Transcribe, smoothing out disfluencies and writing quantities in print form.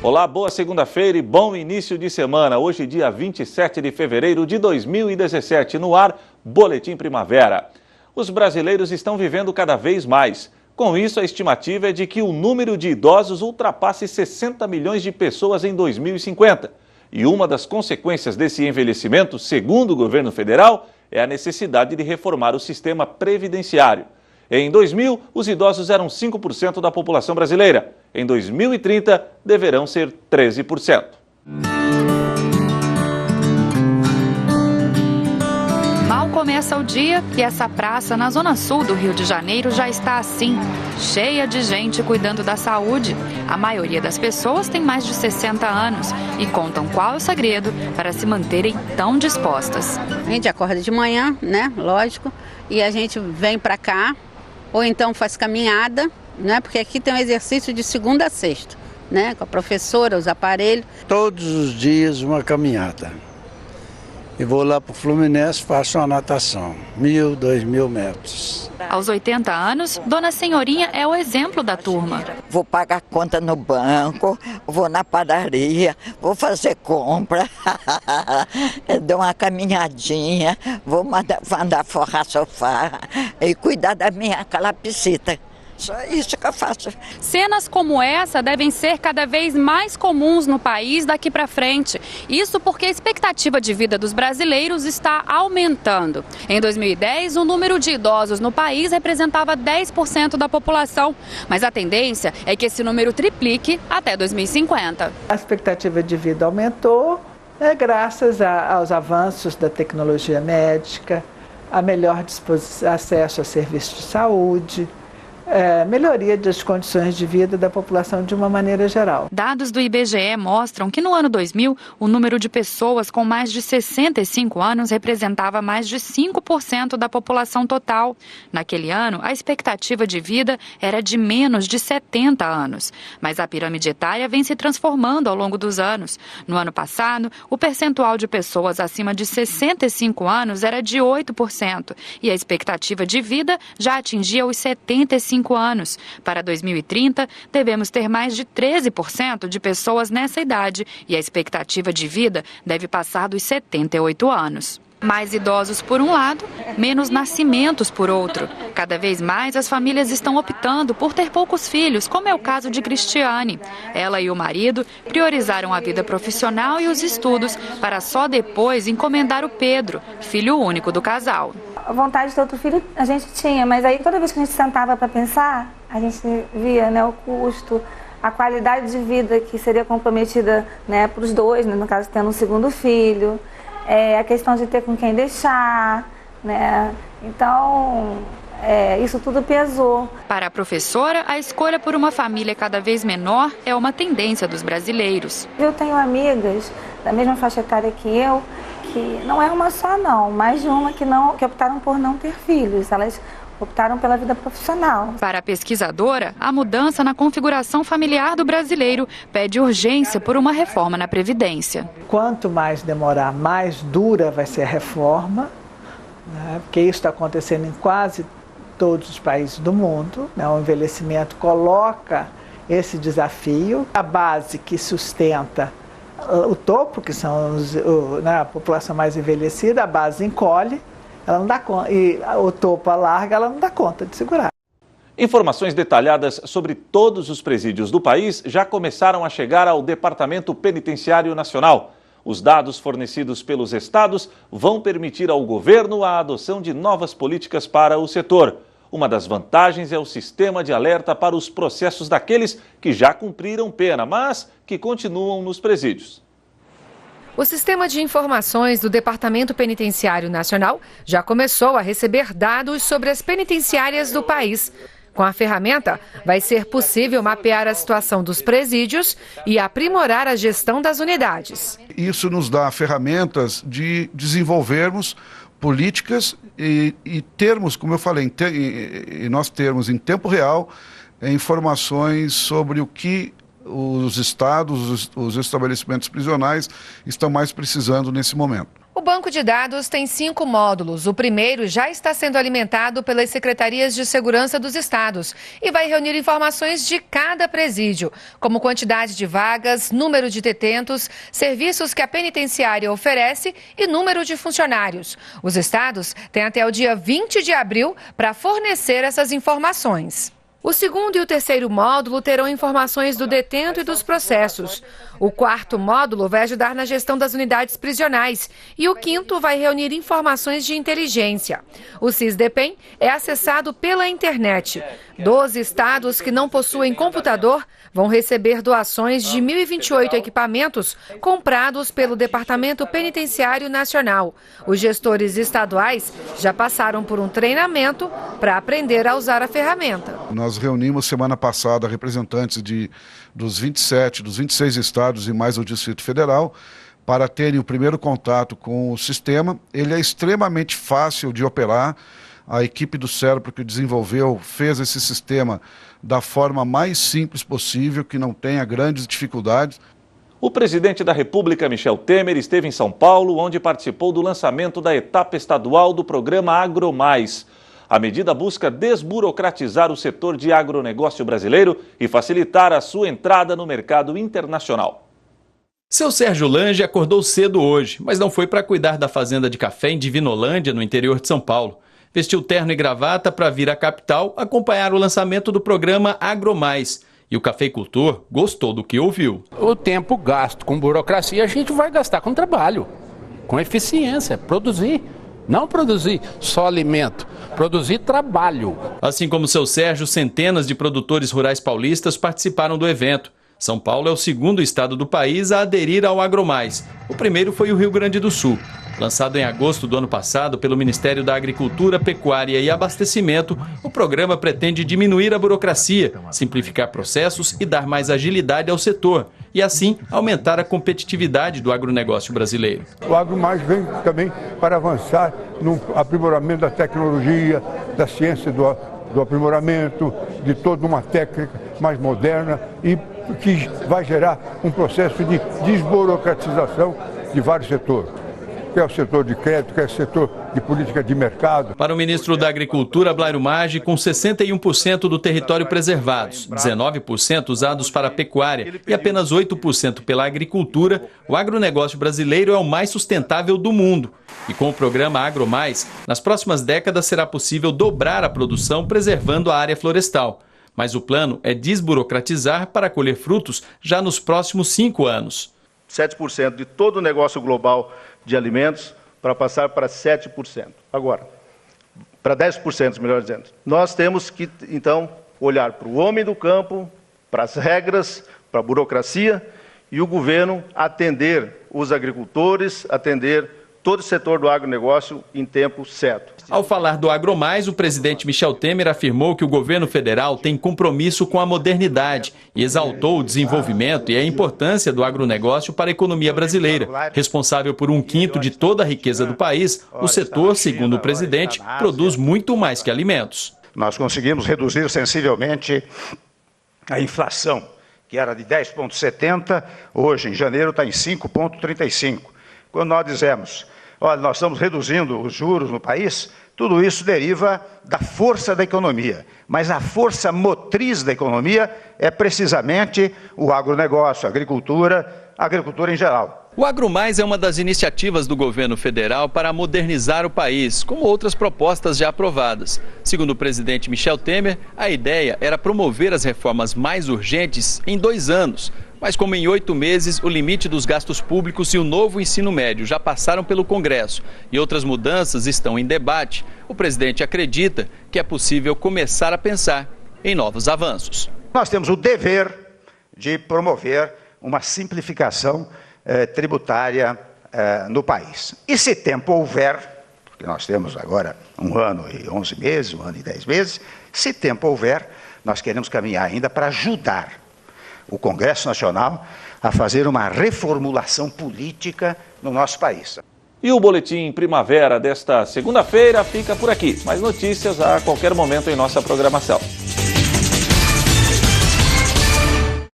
Olá, boa segunda-feira e bom início de semana. Hoje, dia 27 de fevereiro de 2017, no ar, Boletim Primavera. Os brasileiros estão vivendo cada vez mais. Com isso, a estimativa é de que o número de idosos ultrapasse 60 milhões de pessoas em 2050. E uma das consequências desse envelhecimento, segundo o governo federal, é a necessidade de reformar o sistema previdenciário. Em 2000, os idosos eram 5% da população brasileira. Em 2030, deverão ser 13%. Mal começa o dia e essa praça na zona sul do Rio de Janeiro já está assim, cheia de gente cuidando da saúde. A maioria das pessoas tem mais de 60 anos e contam qual é o segredo para se manterem tão dispostas. A gente acorda de manhã, né? Lógico, e a gente vem para cá, ou então faz caminhada, né? Porque aqui tem um exercício de segunda a sexta, né? Com a professora, os aparelhos. Todos os dias uma caminhada. E vou lá para o Fluminense, faço uma natação, 1.000, 2.000 metros. Aos 80 anos, Dona Senhorinha é o exemplo da turma. Vou pagar conta no banco, vou na padaria, vou fazer compra, dou uma caminhadinha, vou mandar forrar sofá e cuidar da minha calapsita. Só isso que eu faço. Cenas como essa devem ser cada vez mais comuns no país daqui para frente. Isso porque a expectativa de vida dos brasileiros está aumentando. Em 2010, o número de idosos no país representava 10% da população. Mas a tendência é que esse número triplique até 2050. A expectativa de vida aumentou, graças aos avanços da tecnologia médica, a melhor acesso a serviços de saúde, melhoria das condições de vida da população de uma maneira geral. Dados do IBGE mostram que no ano 2000, o número de pessoas com mais de 65 anos representava mais de 5% da população total. Naquele ano, a expectativa de vida era de menos de 70 anos. Mas a pirâmide etária vem se transformando ao longo dos anos. No ano passado, o percentual de pessoas acima de 65 anos era de 8% e a expectativa de vida já atingia os 75 anos. Para 2030, devemos ter mais de 13% de pessoas nessa idade e a expectativa de vida deve passar dos 78 anos. Mais idosos por um lado, menos nascimentos por outro. Cada vez mais as famílias estão optando por ter poucos filhos, como é o caso de Cristiane. Ela e o marido priorizaram a vida profissional e os estudos para só depois encomendar o Pedro, filho único do casal. A vontade de ter outro filho a gente tinha, mas aí toda vez que a gente sentava para pensar, a gente via, né, o custo, a qualidade de vida que seria comprometida, né, para os dois, né, no caso tendo um segundo filho, a questão de ter com quem deixar, né, então isso tudo pesou. Para a professora, a escolha por uma família cada vez menor é uma tendência dos brasileiros. Eu tenho amigas da mesma faixa etária que eu, que não é uma só não, mais de uma que optaram por não ter filhos, elas optaram pela vida profissional. Para a pesquisadora, a mudança na configuração familiar do brasileiro pede urgência por uma reforma na Previdência. Quanto mais demorar, mais dura vai ser a reforma, né? Porque isso está acontecendo em quase todos os países do mundo, né? O envelhecimento coloca esse desafio, a base que sustenta o topo, que são a população mais envelhecida, a base encolhe, ela não dá conta, e o topo alarga, ela não dá conta de segurar. Informações detalhadas sobre todos os presídios do país já começaram a chegar ao Departamento Penitenciário Nacional. Os dados fornecidos pelos estados vão permitir ao governo a adoção de novas políticas para o setor. Uma das vantagens é o sistema de alerta para os processos daqueles que já cumpriram pena, mas que continuam nos presídios. O Sistema de Informações do Departamento Penitenciário Nacional já começou a receber dados sobre as penitenciárias do país. Com a ferramenta, vai ser possível mapear a situação dos presídios e aprimorar a gestão das unidades. Isso nos dá ferramentas de desenvolvermos políticas e termos, como eu falei, nós termos em tempo real informações sobre o que os estados, os estabelecimentos prisionais estão mais precisando nesse momento. O banco de dados tem 5 módulos. O primeiro já está sendo alimentado pelas secretarias de segurança dos estados e vai reunir informações de cada presídio, como quantidade de vagas, número de detentos, serviços que a penitenciária oferece e número de funcionários. Os estados têm até o dia 20 de abril para fornecer essas informações. O segundo e o terceiro módulo terão informações do detento e dos processos. O quarto módulo vai ajudar na gestão das unidades prisionais e o quinto vai reunir informações de inteligência. O SIS-DEPEN é acessado pela internet. 12 estados que não possuem computador vão receber doações de 1.028 equipamentos comprados pelo Departamento Penitenciário Nacional. Os gestores estaduais já passaram por um treinamento para aprender a usar a ferramenta. Nós reunimos semana passada representantes dos 26 estados e mais o Distrito Federal para terem o primeiro contato com o sistema. Ele é extremamente fácil de operar. A equipe do Cérebro que desenvolveu fez esse sistema da forma mais simples possível, que não tenha grandes dificuldades. O presidente da República, Michel Temer, esteve em São Paulo, onde participou do lançamento da etapa estadual do programa AgroMais. A medida busca desburocratizar o setor de agronegócio brasileiro e facilitar a sua entrada no mercado internacional. Seu Sérgio Lange acordou cedo hoje, mas não foi para cuidar da fazenda de café em Divinolândia, no interior de São Paulo. Vestiu terno e gravata para vir à capital acompanhar o lançamento do programa AgroMais. E o cafeicultor gostou do que ouviu. O tempo gasto com burocracia a gente vai gastar com trabalho, com eficiência, produzir. Não produzir só alimento, produzir trabalho. Assim como seu Sérgio, centenas de produtores rurais paulistas participaram do evento. São Paulo é o segundo estado do país a aderir ao AgroMais. O primeiro foi o Rio Grande do Sul. Lançado em agosto do ano passado pelo Ministério da Agricultura, Pecuária e Abastecimento, o programa pretende diminuir a burocracia, simplificar processos e dar mais agilidade ao setor, e assim aumentar a competitividade do agronegócio brasileiro. O AgroMais vem também para avançar no aprimoramento da tecnologia, da ciência do aprimoramento, de toda uma técnica mais moderna e que vai gerar um processo de desburocratização de vários setores. Que é o setor de crédito, que é o setor de política de mercado. Para o ministro da Agricultura, Blairo Maggi, com 61% do território preservados, 19% usados para a pecuária e apenas 8% pela agricultura, o agronegócio brasileiro é o mais sustentável do mundo. E com o programa AgroMais, nas próximas décadas será possível dobrar a produção preservando a área florestal. Mas o plano é desburocratizar para colher frutos já nos próximos 5 anos. 7% de todo o negócio global de alimentos para passar para 7%. Agora, para 10%, melhor dizendo. Nós temos que, então, olhar para o homem do campo, para as regras, para a burocracia e o governo atender os agricultores, atender todo o setor do agronegócio em tempo certo. Ao falar do AgroMais, o presidente Michel Temer afirmou que o governo federal tem compromisso com a modernidade e exaltou o desenvolvimento e a importância do agronegócio para a economia brasileira. Responsável por 1/5 de toda a riqueza do país, o setor, segundo o presidente, produz muito mais que alimentos. Nós conseguimos reduzir sensivelmente a inflação, que era de 10,70, hoje em janeiro está em 5,35. Quando nós dizemos, olha, nós estamos reduzindo os juros no país, tudo isso deriva da força da economia. Mas a força motriz da economia é precisamente o agronegócio, a agricultura em geral. O AgroMais é uma das iniciativas do governo federal para modernizar o país, como outras propostas já aprovadas. Segundo o presidente Michel Temer, a ideia era promover as reformas mais urgentes em 2 anos. Mas como em 8 meses o limite dos gastos públicos e o novo ensino médio já passaram pelo Congresso e outras mudanças estão em debate, o presidente acredita que é possível começar a pensar em novos avanços. Nós temos o dever de promover uma simplificação tributária no país. E se tempo houver, porque nós temos agora 1 ano e 11 meses, 1 ano e 10 meses, se tempo houver, nós queremos caminhar ainda para ajudar o Congresso Nacional a fazer uma reformulação política no nosso país. E o Boletim Primavera desta segunda-feira fica por aqui. Mais notícias a qualquer momento em nossa programação.